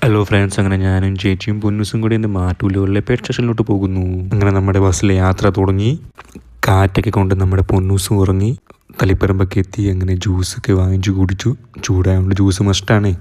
Hello friends, അങ്ങനെ ഞാനും ചേച്ചിയും പൊന്നൂസും കൂടി എൻ്റെ മാറ്റൂലുകളിലെ പെറ്റ് സ്റ്റേഷനിലോട്ട് പോകുന്നു. അങ്ങനെ നമ്മുടെ ബസ്സിലെ യാത്ര തുടങ്ങി. കാറ്റൊക്കെ കൊണ്ട് നമ്മുടെ പൊന്നൂസും ഉറങ്ങി. തളിപ്പറമ്പൊക്കെ എത്തി. അങ്ങനെ ജ്യൂസൊക്കെ വാങ്ങിച്ചു കുടിച്ചു. ചൂടായതുകൊണ്ട് ജ്യൂസ് മസ്റ്റാണ്.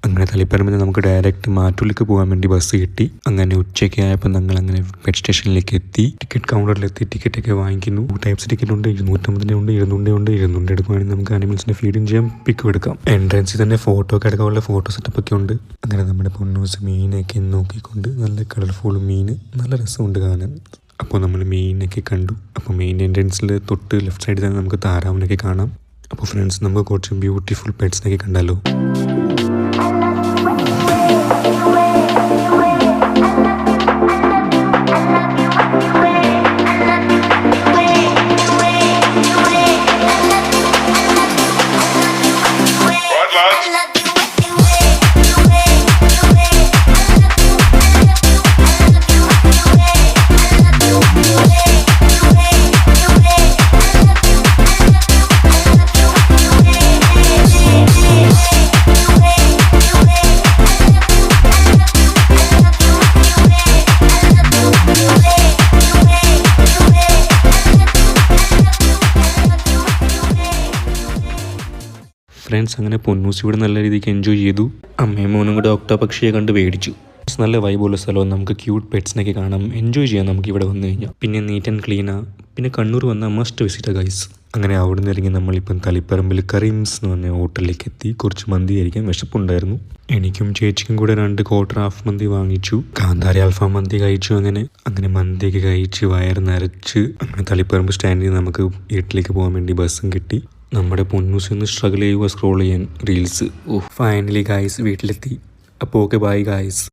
അങ്ങനെ തളിപ്പറമ്പിൽ നമുക്ക് ഡയറക്റ്റ് മാറ്റൂലേക്ക് പോകാൻ വേണ്ടി ബസ് കിട്ടി. അങ്ങനെ ഉച്ചയ്ക്ക് ആയപ്പോൾ ഞങ്ങൾ അങ്ങനെ പെറ്റ് സ്റ്റേഷനിലേക്ക് എത്തി. ടിക്കറ്റ് കൗണ്ടറിലെത്തി ടിക്കറ്റൊക്കെ വാങ്ങിക്കുന്നു. ടൈപ്സ് ടിക്കറ്റ് ഉണ്ട്, 250 ഉണ്ട്, 200 ഉണ്ട്. 200 എടുക്കുവാണെങ്കിൽ നമുക്ക് അനിമൽസിനെ ഫീഡിങ് ചെയ്യാം, പിക്കും എടുക്കാം. എൻട്രൻസിൽ തന്നെ ഫോട്ടോ ഒക്കെ എടുക്കാനുള്ള ഫോട്ടോ സെറ്റപ്പ് ഒക്കെ ഉണ്ട്. അങ്ങനെ നമ്മുടെ പൊന്നൂസ് മീനൊക്കെ നോക്കിക്കൊണ്ട്, നല്ല കളർഫുൾ മീൻ, നല്ല രസമുണ്ട് കാണാൻ. അപ്പോൾ നമ്മൾ മീനൊക്കെ കണ്ടു. അപ്പോൾ മെയിൻ എൻട്രൻസിൽ തൊട്ട് ലെഫ്റ്റ് സൈഡിൽ തന്നെ നമുക്ക് താറാവിനൊക്കെ കാണാം. അപ്പോൾ ഫ്രണ്ട്സ്, നമുക്ക് കുറച്ച് ബ്യൂട്ടിഫുൾ പെറ്റ്സിനൊക്കെ കണ്ടാലോ. ഫ്രണ്ട്സ്, അങ്ങനെ പൊന്നൂസ് ഇവിടെ നല്ല രീതിക്ക് എൻജോയ് ചെയ്തു. അമ്മയും മോനും കൂടെ ഒക്ടോപക്ഷിയെ കണ്ട് മേടിച്ചു. നല്ല വൈബുള്ള സ്ഥലവും, നമുക്ക് ക്യൂട്ട് പെറ്റ്സിനൊക്കെ കാണാം, എൻജോയ് ചെയ്യാം നമുക്ക് ഇവിടെ വന്നു കഴിഞ്ഞാൽ. പിന്നെ നീറ്റ് ആൻഡ് ക്ലീനാ. പിന്നെ കണ്ണൂർ വന്നാൽ മസ്റ്റ് വിസിറ്റ് ഗൈസ്. അങ്ങനെ അവിടെ നിന്ന് ഇറങ്ങി നമ്മളിപ്പം തളിപ്പറമ്പിൽ കരീംസ് എന്ന് പറഞ്ഞ ഹോട്ടലിലേക്ക് എത്തി. കുറച്ച് മന്തി കഴിക്കാൻ വിശപ്പുണ്ടായിരുന്നു. എനിക്കും ചേച്ചിക്കും കൂടെ 2 ക്വാർട്ടർ ഹാഫ് മന്തി വാങ്ങിച്ചു. കാന്താരി അൽഫാം മന്തി കഴിച്ചു. അങ്ങനെ മന്തിയൊക്കെ കഴിച്ച് വയറ് നിറച്ച് അങ്ങനെ തളിപ്പറമ്പ് സ്റ്റാൻഡിൽ നമുക്ക് വീട്ടിലേക്ക് പോകാൻ വേണ്ടി ബസ്സും കിട്ടി. നമ്മുടെ പൊന്നൂസ് ഒന്ന് സ്ട്രഗിൾ ചെയ്യുക സ്ക്രോൾ ചെയ്യാൻ റീൽസ്. ഫൈനലി ഗായ്സ് വീട്ടിലെത്തി. അപ്പോൾ ഓക്കെ, ബൈ ഗായ്സ്.